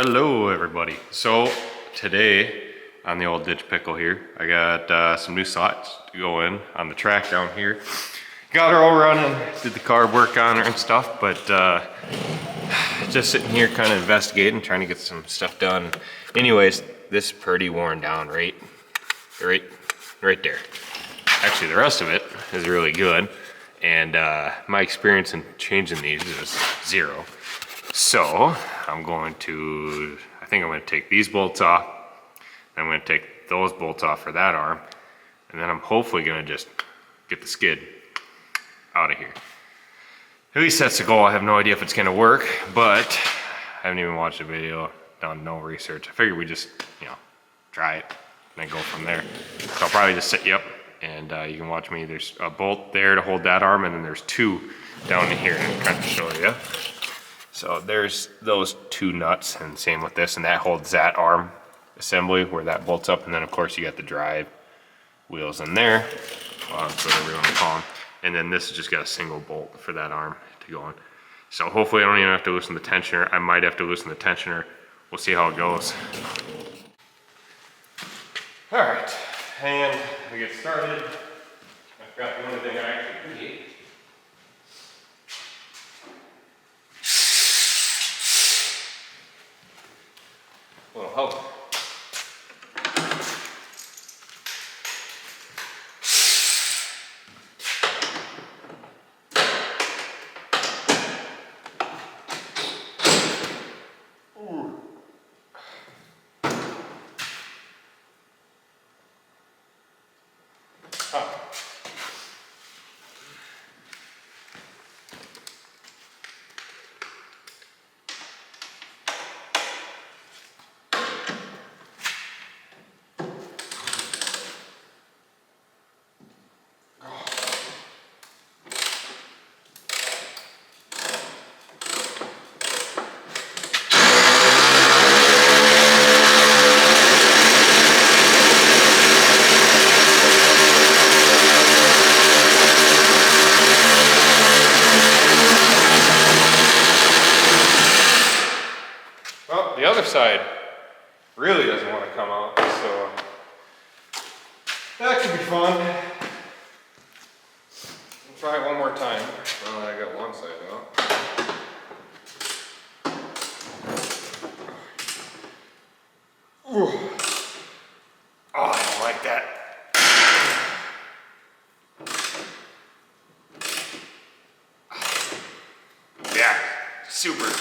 Hello everybody. So today on the old ditch pickle here, I got some new slots to go in on the track down here. Got her all running, did the carb work on her and stuff, but just sitting here kind of investigating, trying to get some stuff done. Anyways, this is pretty worn down right there. Actually, the rest of it is really good, and my experience in changing these is zero. So I'm going to take these bolts off. I'm going to take those bolts off for that arm, and then I'm hopefully going to just get the skid out of here. At least that's the goal. I have no idea if it's going to work, but I haven't even watched a video, done no research. I figured we just, try it and then go from there. So I'll probably just set you up and you can watch me. There's a bolt there to hold that arm, and then there's two down in here, and I'm trying to show you. So there's those two nuts, and same with this, and that holds that arm assembly where that bolts up, and then of course you got the drive wheels in there, whatever you want to call them, and then this has just got a single bolt for that arm to go on. So hopefully I don't even have to loosen the tensioner. I might have to loosen the tensioner. We'll see how it goes. All right, and we get started. I forgot the only thing I actually need. A little help. Well, the other side really doesn't want to come out, so that could be fun. We'll try it one more time. Well, I got one side out. Ooh. Oh, I don't like that. Yeah, super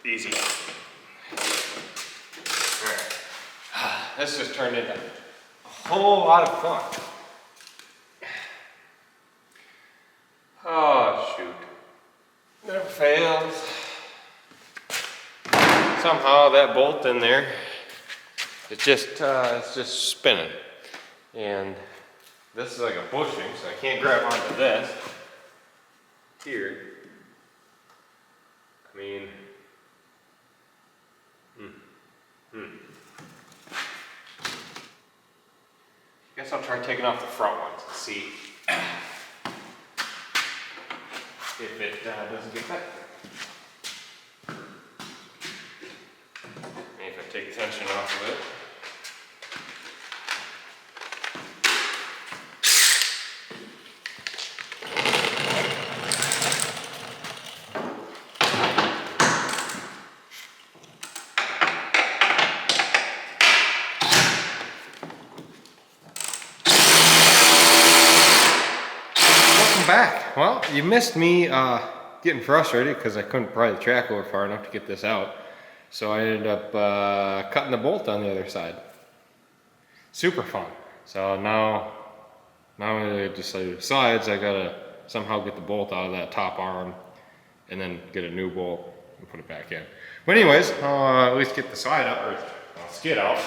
easy. This just turned into a whole lot of fun. Oh shoot. Never fails. Somehow that bolt in there, it's just spinning. And this is like a bushing, so I can't grab onto this. Here. I mean, Guess I'll try taking off the front ones and see if it doesn't get better. Maybe if I take tension off of it. Back. Well, you missed me getting frustrated because I couldn't pry the track over far enough to get this out. So I ended up cutting the bolt on the other side. Super fun. So now I decided besides I gotta somehow get the bolt out of that top arm and then get a new bolt and put it back in. But anyways, I'll at least get the side up, or skid out.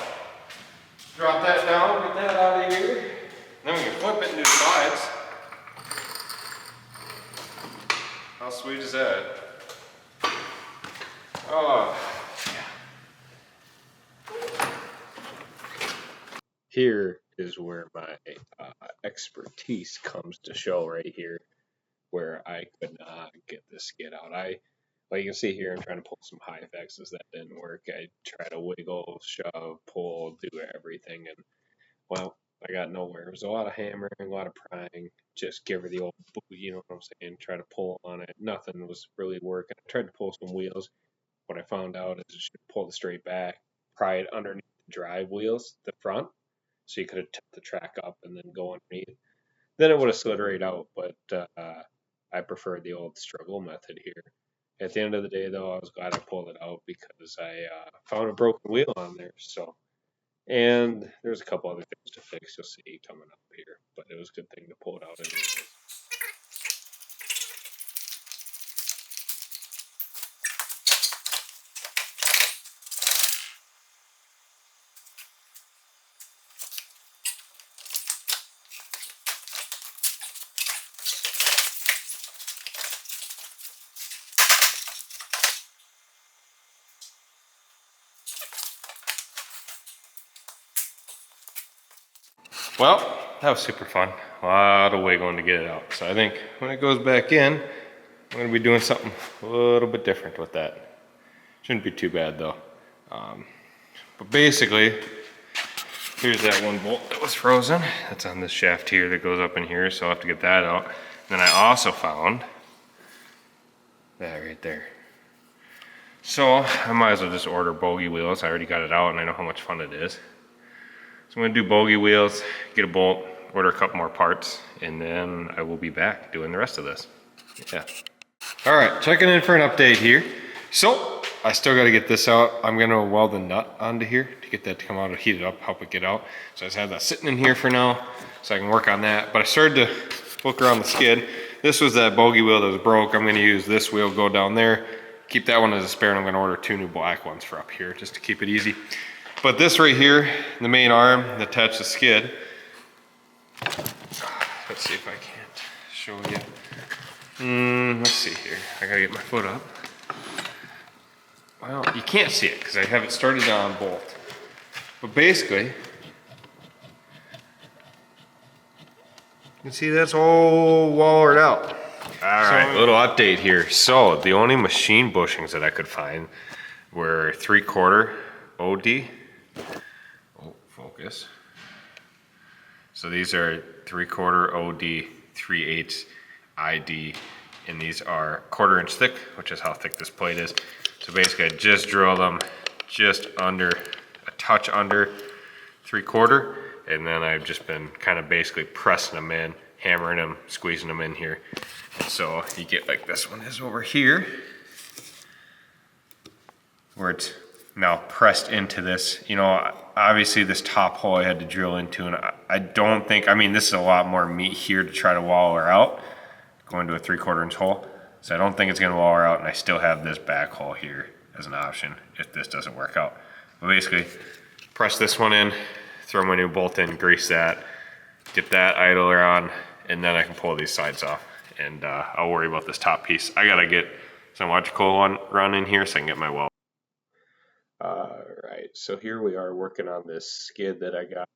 Drop that down, get that out of here. Then we can flip it and do the sides. How sweet is that? Oh, yeah. Here is where my expertise comes to show right here, where I could not get this skid out. I Like you can see here, I'm trying to pull some high fixes that didn't work. I tried to wiggle, shove, pull, do everything, and well, I got nowhere. It was a lot of hammering, a lot of prying. Just give her the old, you know what I'm saying? Try to pull on it. Nothing was really working. I tried to pull some wheels. What I found out is you should pull it straight back, pry it underneath the drive wheels, the front, so you could have tipped the track up and then go underneath. Then it would have slid right out, but I preferred the old struggle method here. At the end of the day, though, I was glad I pulled it out because I found a broken wheel on there. So, and there's a couple other things to fix. You'll see coming up here, but it was a good thing to pull it out anyway. Well, that was super fun. A lot of wiggling to get it out. So I think when it goes back in, I'm gonna be doing something a little bit different with that. Shouldn't be too bad though. But basically, here's that one bolt that was frozen. That's on this shaft here that goes up in here, so I'll have to get that out. Then I also found that right there. So I might as well just order bogey wheels. I already got it out and I know how much fun it is. So I'm gonna do bogey wheels, get a bolt, order a couple more parts, and then I will be back doing the rest of this. Yeah. All right, checking in for an update here. So I still gotta get this out. I'm gonna weld the nut onto here to get that to come out and heat it up, help it get out. So I just have that sitting in here for now so I can work on that. But I started to look around the skid. This was that bogey wheel that was broke. I'm gonna use this wheel, go down there, keep that one as a spare, and I'm gonna order 2 new black ones for up here just to keep it easy. But this right here, the main arm that attached the skid, let's see if I can't show you. Let's see here, I gotta get my foot up. Well, you can't see it because I have it started on bolt. But basically, you can see that's all wallered out. All right, little update here. So the only machine bushings that I could find were 3/4 OD. Oh, focus. So these are 3/4 OD, 3/8 ID, and these are 1/4 inch thick, which is how thick this plate is. So basically I just drilled them just under, a touch under 3/4, and then I've just been kind of basically pressing them in, hammering them, squeezing them in here. And so you get like this one is over here, where it's now pressed into this. You know, obviously this top hole I had to drill into, and I don't think, I mean, this is a lot more meat here to try to waller out, going to a 3/4 inch hole. So I don't think it's gonna waller out, and I still have this back hole here as an option if this doesn't work out. But basically, press this one in, throw my new bolt in, grease that, get that idler on, and then I can pull these sides off. And I'll worry about this top piece. I gotta get some electrical run in here so I can get my weld. Right, so here we are working on this skid that I got,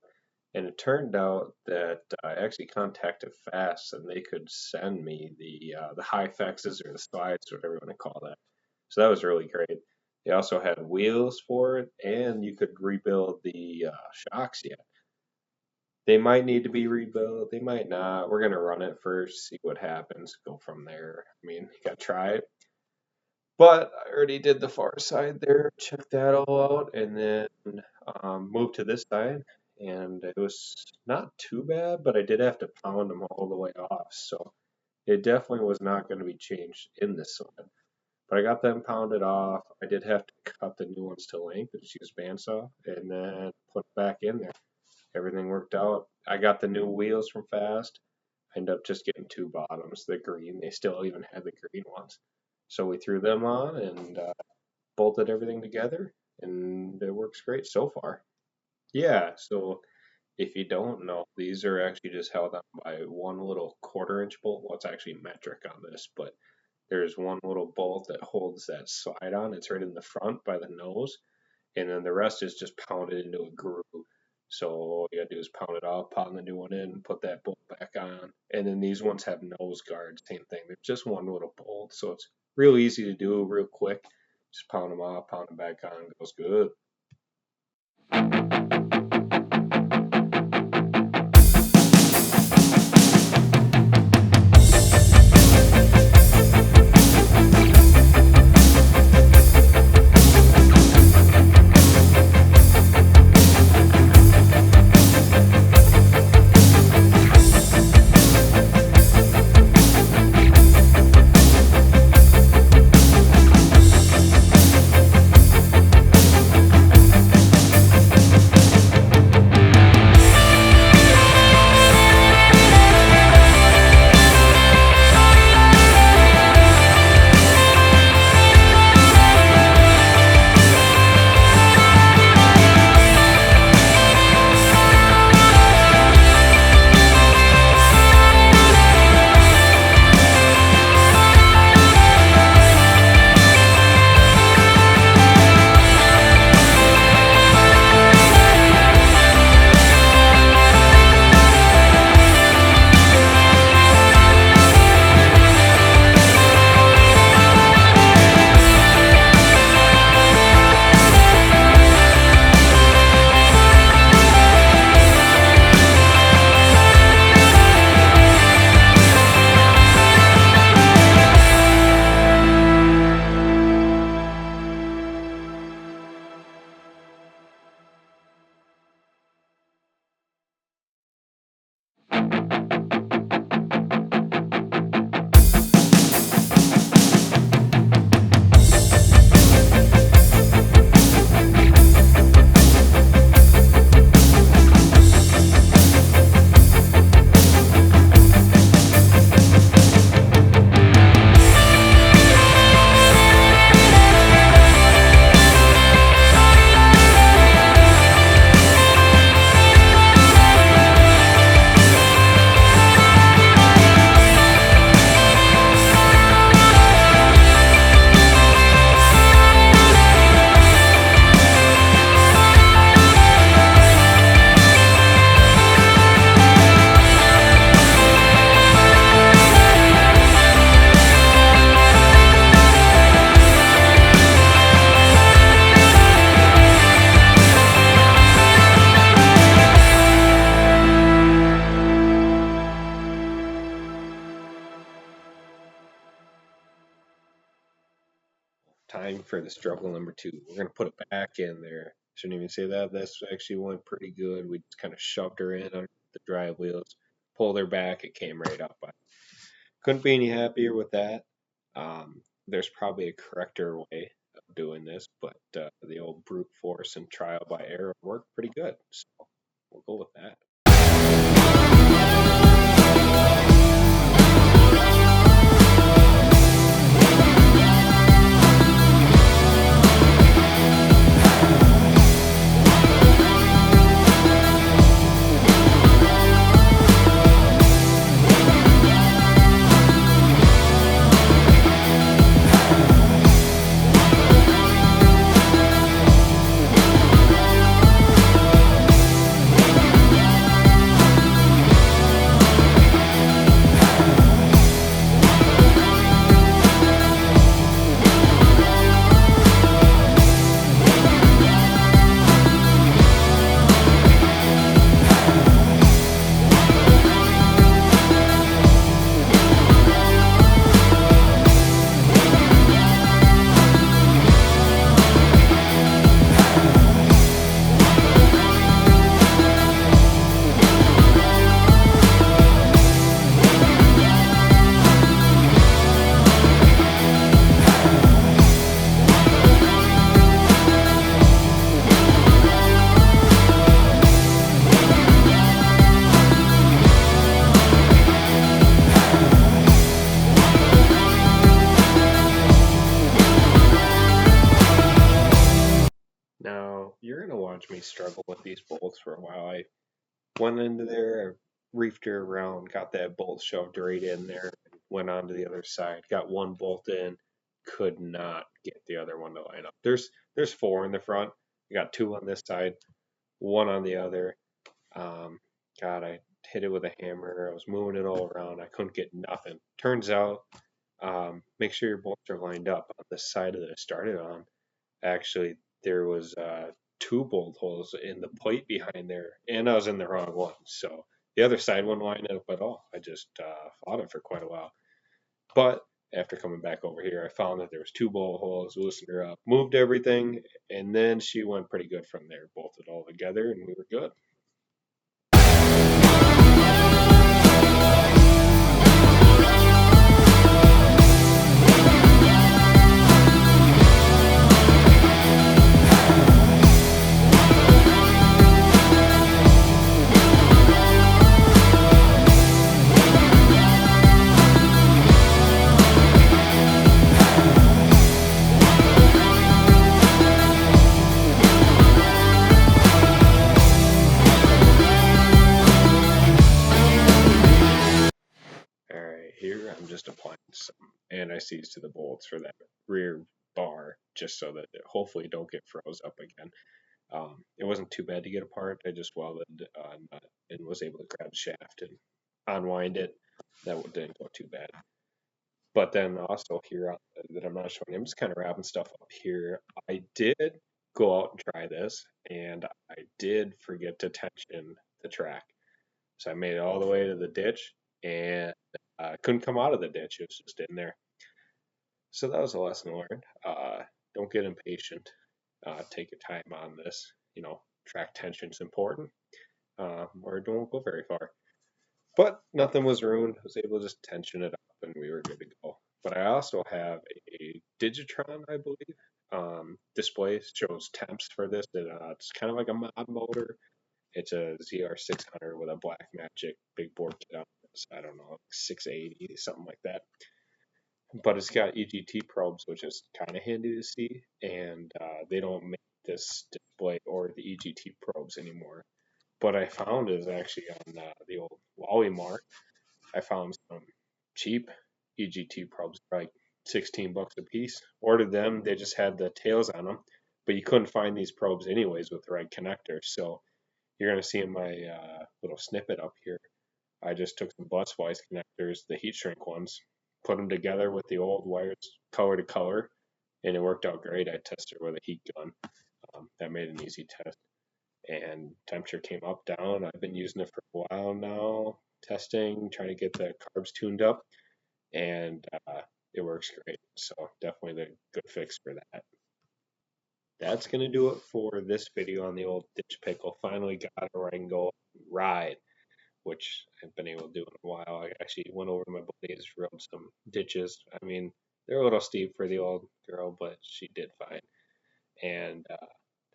and it turned out that I actually contacted Fast, and they could send me the high fixes or the slides, whatever you want to call that. So that was really great. They also had wheels for it, and you could rebuild the shocks yet. They might need to be rebuilt, they might not. We're gonna run it first, see what happens, go from there. I mean, you gotta try it. But I already did the far side there, checked that all out, and then moved to this side. And it was not too bad, but I did have to pound them all the way off. So it definitely was not going to be changed in this side. But I got them pounded off. I did have to cut the new ones to length and just use bandsaw and then put it back in there. Everything worked out. I got the new wheels from Fast. I ended up just getting 2 bottoms, the green. They still even had the green ones. So we threw them on and bolted everything together, and it works great so far. Yeah, so if you don't know, these are actually just held on by one little 1/4 inch bolt. Well, it's actually metric on this, but there's one little bolt that holds that slide on. It's right in the front by the nose, and then the rest is just pounded into a groove. So all you gotta do is pound it off, pound the new one in, put that bolt back on, and then these ones have nose guards. Same thing. They're just one little bolt, so it's real easy to do, real quick. Just pound them off, pound them back on, goes good. Time for the struggle number two. We're gonna put it back in there. Shouldn't even say that. This actually went pretty good. We just kind of shoved her in on the drive wheels, pulled her back. It came right up. I couldn't be any happier with that. There's probably a correcter way of doing this, but the old brute force and trial by error worked pretty good. So we'll go with that. Now, you're going to watch me struggle with these bolts for a while. I went into there, I reefed her around, got that bolt shoved right in there, went on to the other side, got one bolt in, could not get the other one to line up. There's four in the front. I got two on this side, one on the other. Um, God, I hit it with a hammer. I was moving it all around. I couldn't get nothing. Turns out make sure your bolts are lined up. On the side that it started on, actually, there was two bolt holes in the plate behind there, and I was in the wrong one. So the other side wouldn't line up at all. I just fought it for quite a while. But after coming back over here, I found that there was two bolt holes, loosened her up, moved everything, and then she went pretty good from there. Bolted all together, and we were good. All right, here I'm just applying some anti-seize to the bolts for that rear bar, just so that it hopefully don't get froze up again. It wasn't too bad to get apart. I just welded a nut and was able to grab the shaft and unwind it. That didn't go too bad. But then also here that I'm not showing, I'm just kind of wrapping stuff up here. I did go out and try this, and I did forget to tension the track. So I made it all the way to the ditch, and I couldn't come out of the ditch. It was just in there. So that was a lesson learned. Don't get impatient. Take your time on this. Track tension is important, or it won't go very far. But nothing was ruined. I was able to just tension it up, and we were good to go. But I also have a Digitron, I believe. Display shows temps for this. It's kind of like a mod motor. It's a ZR600 with a Black Magic big board kit on it. So I don't know, like 680, something like that. But it's got EGT probes, which is kind of handy to see. And they don't make this display or the EGT probes anymore. What I found is actually on the old Wally Mart, I found some cheap EGT probes for like 16 bucks a piece. Ordered them, they just had the tails on them, but you couldn't find these probes anyways with the right connector. So you're going to see in my little snippet up here, I just took some bus wise connectors, the heat shrink ones, put them together with the old wires color to color, and it worked out great. I tested with a heat gun. That made an easy test, and temperature came up, down. I've been using it for a while now, testing, trying to get the carbs tuned up, and it works great. So definitely the good fix for that. That's going to do it for this video on the old ditch pickle. Finally got it where I can go ride, which I've been able to do in a while. I actually went over to my buddy's, rode some ditches. I mean, they're a little steep for the old girl, but she did fine. And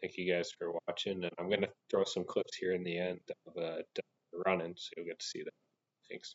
thank you guys for watching. And I'm going to throw some clips here in the end of running, so you'll get to see that. Thanks.